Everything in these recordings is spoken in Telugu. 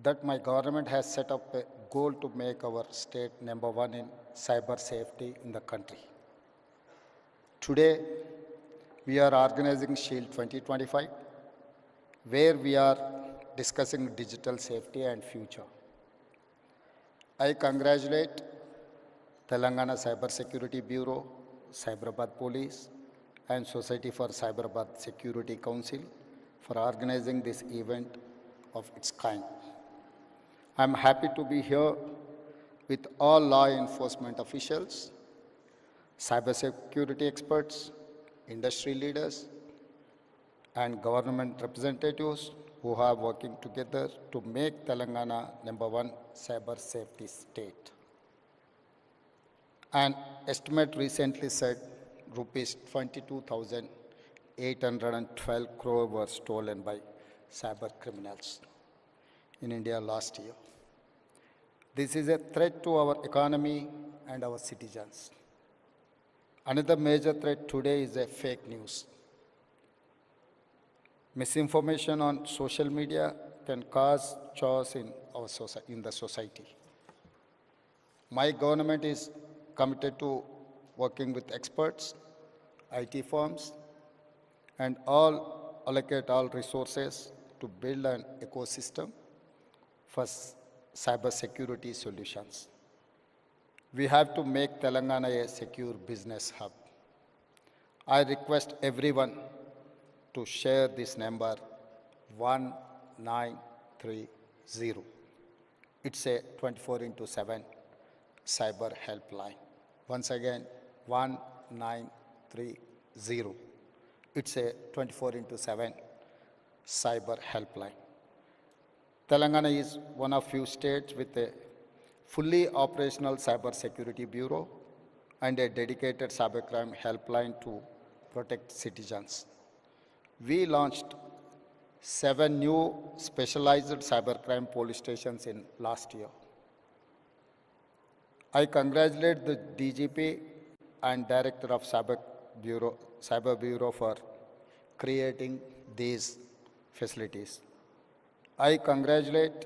that my government has set up a goal to make our state number one in cyber safety in the country. Today, we are organizing Shield 2025, where we are discussing digital safety and future. I congratulate Telangana Cyber Security Bureau, Cyberabad Police, and Society for Cyberabad Security Council for organizing this event of its kind. I am happy to be here with all law enforcement officials, cybersecurity experts, industry leaders, and government representatives who are working together to make Telangana number one cyber safety state. An estimate recently said rupees 22,812 crore were stolen by cyber criminals in India last year. This is a threat to our economy and our citizens. Another major threat today is a fake news. Misinformation on social media can cause chaos in the society. My government is committed to working with experts, IT firms, and allocate all resources to build an ecosystem for cyber security solutions. We have to make Telangana a secure business hub. I request everyone to share this number 1930. It's a 24/7 cyber helpline. Once again, 1930. It's a 24/7 cyber helpline. Telangana is one of few states with a fully operational cyber security bureau and a dedicated cybercrime helpline to protect citizens. We launched 7 new specialized cybercrime police stations in last year. I congratulate the DGP and Director of Cyber Bureau for creating these facilities. I congratulate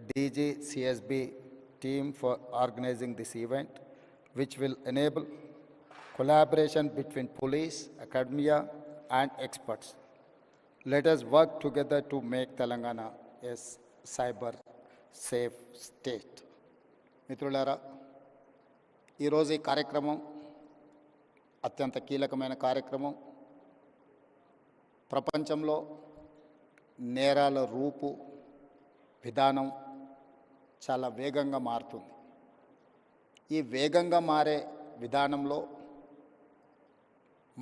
DG CSB team for organizing this event, which will enable collaboration between police, academia, and experts. Let us work together to make Telangana a cyber safe state. మిత్రులారా, ఈరోజు ఈ కార్యక్రమం అత్యంత కీలకమైన కార్యక్రమం. ప్రపంచంలో నేరాల రూపు విధానం చాలా వేగంగా మారుతుంది. ఈ వేగంగా మారే విధానంలో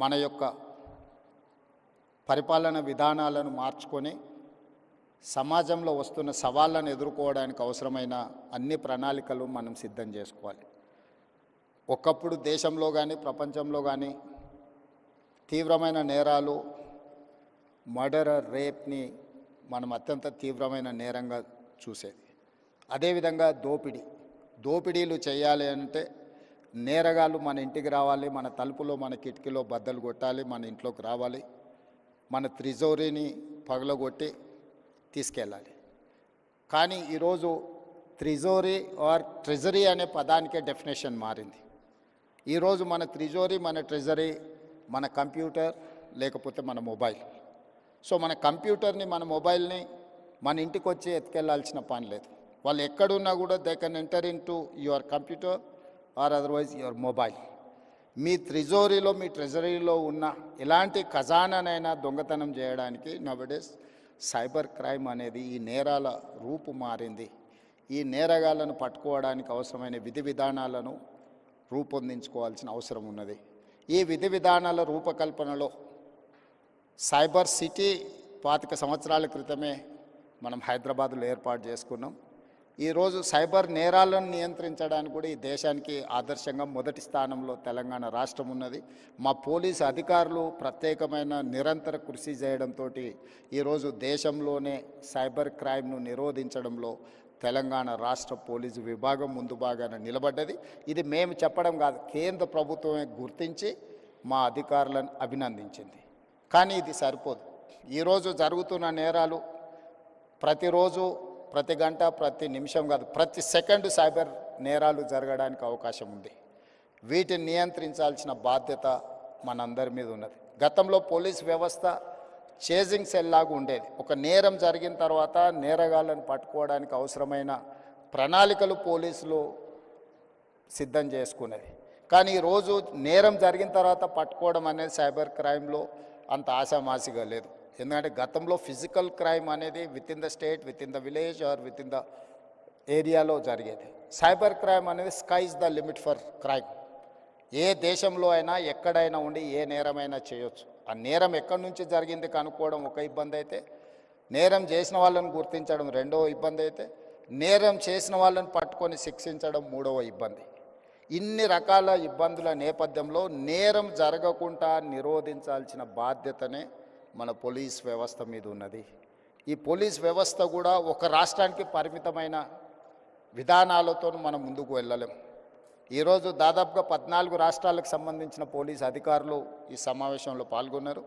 మన యొక్క పరిపాలన విధానాలను మార్చుకొని సమాజంలో వస్తున్న సవాళ్ళను ఎదుర్కోవడానికి అవసరమైన అన్ని ప్రణాళికలు మనం సిద్ధం చేసుకోవాలి. ఒకప్పుడు దేశంలో కానీ ప్రపంచంలో కానీ తీవ్రమైన నేరాలు, మర్డర్, రేప్ని మనం అత్యంత తీవ్రమైన నేరంగా చూసేది. అదేవిధంగా దోపిడీలు చేయాలి అంటే నేరగాళ్ళు మన ఇంటికి రావాలి, మన తలుపులో మన కిటికీలో బద్దలు కొట్టాలి, మన ఇంట్లోకి రావాలి, మన త్రిజోరీని పగలగొట్టి తీసుకెళ్ళాలి. కానీ ఈరోజు త్రిజోరీ ఆర్ ట్రెజరీ అనే పదానికే డెఫినేషన్ మారింది. ఈరోజు మన త్రిజోరీ, మన ట్రెజరీ మన కంప్యూటర్ లేకపోతే మన మొబైల్. సో మన కంప్యూటర్ని, మన మొబైల్ని మన ఇంటికి వచ్చి ఎత్తుకెళ్లాల్సిన పని లేదు. వాళ్ళు ఎక్కడున్నా కూడా they can enter into your computer or otherwise your mobile. మీ త్రిజోరీలో, మీ ట్రెజరీలో ఉన్న ఎలాంటి ఖజానానైనా దొంగతనం చేయడానికి నవడేస్ సైబర్ క్రైమ్ అనేది ఈ నేరాల రూపు మారింది. ఈ నేరగాళ్లను పట్టుకోవడానికి అవసరమైన విధి విధానాలను రూపొందించుకోవాల్సిన అవసరం ఉన్నది. ఈ విధి విధానాల రూపకల్పనలో సైబర్ సిటీ 25 సంవత్సరాల క్రితమే మనం హైదరాబాద్లో ఏర్పాటు చేసుకున్నాం. ఈరోజు సైబర్ నేరాలను నియంత్రించడానికి కూడా ఈ దేశానికి ఆదర్శంగా మొదటి స్థానంలో తెలంగాణ రాష్ట్రం ఉన్నది. మా పోలీసు అధికారులు ప్రత్యేకమైన నిరంతర కృషి చేయడంతో ఈరోజు దేశంలోనే సైబర్ క్రైమ్ను నిరోధించడంలో తెలంగాణ రాష్ట్ర పోలీసు విభాగం ముందు భాగాన నిలబడ్డది. ఇది మేము చెప్పడం కాదు, కేంద్ర ప్రభుత్వమే గుర్తించి మా అధికారులను అభినందించింది. కానీ ఇది సరిపోదు. ఈరోజు జరుగుతున్న నేరాలు ప్రతిరోజు ప్రతి గంట ప్రతి నిమిషం కాదు ప్రతి సెకండ్ సైబర్ నేరాలు జరగడానికి అవకాశం ఉంది. వీటిని నియంత్రించాల్సిన బాధ్యత మనందరి మీద ఉన్నది. గతంలో పోలీస్ వ్యవస్థ చేజింగ్ సెల్ లాగా ఉండేది. ఒక నేరం జరిగిన తర్వాత నేరగాళ్ళను పట్టుకోవడానికి అవసరమైన ప్రణాళికలు పోలీసులు సిద్ధం చేసుకునేది. కానీ ఈరోజు నేరం జరిగిన తర్వాత పట్టుకోవడం అనేది సైబర్ క్రైమ్లో అంత ఆశామాసిగా లేదు. ఎందుకంటే గతంలో ఫిజికల్ క్రైమ్ అనేది within the state, within the village or within the ఏరియాలో జరిగేది. సైబర్ క్రైమ్ అనేది sky's the limit for crime. ఏ దేశంలో అయినా ఎక్కడైనా ఉండి ఏ నేరమైనా చేయొచ్చు. ఆ నేరం ఎక్కడి నుంచి జరిగింది కనుక్కోవడం ఒక ఇబ్బంది అయితే, నేరం చేసిన వాళ్ళని గుర్తించడం రెండవ ఇబ్బంది అయితే, నేరం చేసిన వాళ్ళని పట్టుకొని శిక్షించడం మూడవ ఇబ్బంది. ఇన్ని రకాల ఇబ్బందుల నేపథ్యంలో నేరం జరగకుండా నిరోధించాల్సిన బాధ్యతనే మన పోలీస్ వ్యవస్థ మీద ఉన్నది. ఈ పోలీస్ వ్యవస్థ కూడా ఒక రాష్ట్రానికి పరిమితమైన విధానాలతో మనం ముందుకు వెళ్ళలేం. ఈరోజు దాదాపుగా 14 రాష్ట్రాలకు సంబంధించిన పోలీస్ అధికారులు ఈ సమావేశంలో పాల్గొన్నారు.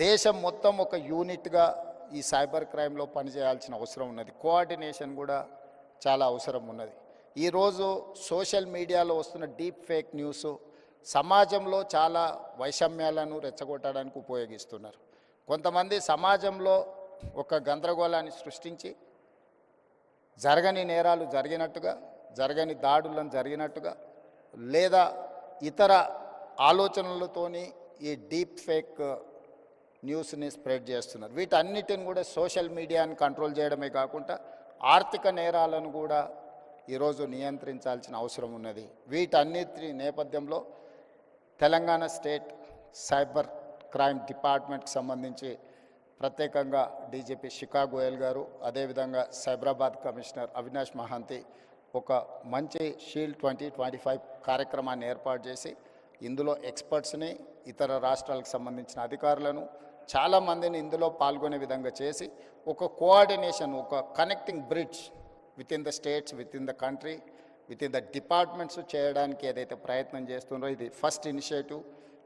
దేశం మొత్తం ఒక యూనిట్గా ఈ సైబర్ క్రైమ్లో పనిచేయాల్సిన అవసరం ఉన్నది. కోఆర్డినేషన్ కూడా చాలా అవసరం ఉన్నది. ఈరోజు సోషల్ మీడియాలో వస్తున్న డీప్ ఫేక్ న్యూస్ సమాజంలో చాలా వైషమ్యాలను రెచ్చగొట్టడానికి ఉపయోగిస్తున్నారు. కొంతమంది సమాజంలో ఒక గందరగోళాన్ని సృష్టించి జరగని నేరాలు జరిగినట్టుగా, జరగని దాడులను జరిగినట్టుగా, లేదా ఇతర ఆలోచనలతోని ఈ డీప్ ఫేక్ న్యూస్ని స్ప్రెడ్ చేస్తున్నారు. వీటన్నిటిని కూడా సోషల్ మీడియాని కంట్రోల్ చేయడమే కాకుండా ఆర్థిక నేరాలను కూడా ఈరోజు నియంత్రించాల్సిన అవసరం ఉన్నది. వీటన్నిటి నేపథ్యంలో తెలంగాణ స్టేట్ సైబర్ క్రైమ్ డిపార్ట్మెంట్కి సంబంధించి ప్రత్యేకంగా డీజీపీ శిఖా గోయల్ గారు, అదేవిధంగా సైబరాబాద్ కమిషనర్ అవినాష్ మహాంతి ఒక మంచి షీల్డ్ 2025 కార్యక్రమాన్ని ఏర్పాటు చేసి ఇందులో ఎక్స్పర్ట్స్ని, ఇతర రాష్ట్రాలకు సంబంధించిన అధికారులను చాలామందిని ఇందులో పాల్గొనే విధంగా చేసి ఒక కోఆర్డినేషన్, ఒక connecting bridge with in the states, with in the country, with in the departments చేయడానికి ఏదైతే ప్రయత్నం చేస్తున్నారో ఇది first initiative,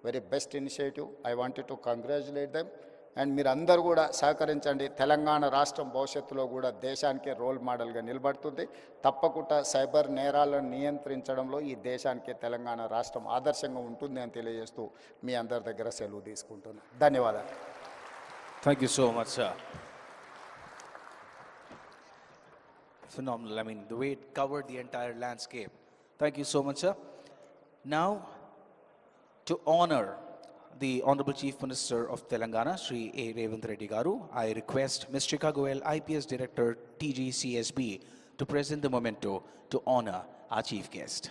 very best initiative. I wanted to congratulate them. And మీరు అందరూ కూడా సహకరించండి. తెలంగాణ రాష్ట్రం భవిష్యత్తులో కూడా దేశానికే రోల్ మోడల్గా నిలబడుతుంది. తప్పకుండా సైబర్ నేరాలను నియంత్రించడంలో ఈ దేశానికి తెలంగాణ రాష్ట్రం ఆదర్శంగా ఉంటుంది అని తెలియజేస్తూ మీ అందరి దగ్గర సెలవు తీసుకుంటున్నాను. ధన్యవాదాలు. Thank you so much, sir. Phenomenal. I mean, the way it covered the entire landscape. Thank you so much, sir. Now, to honor the Honorable Chief Minister of Telangana, Shri A. Revanth Reddy Garu, I request Ms. Shikha Goyal, IPS Director, TGCSB, to present the memento to honor our chief guest.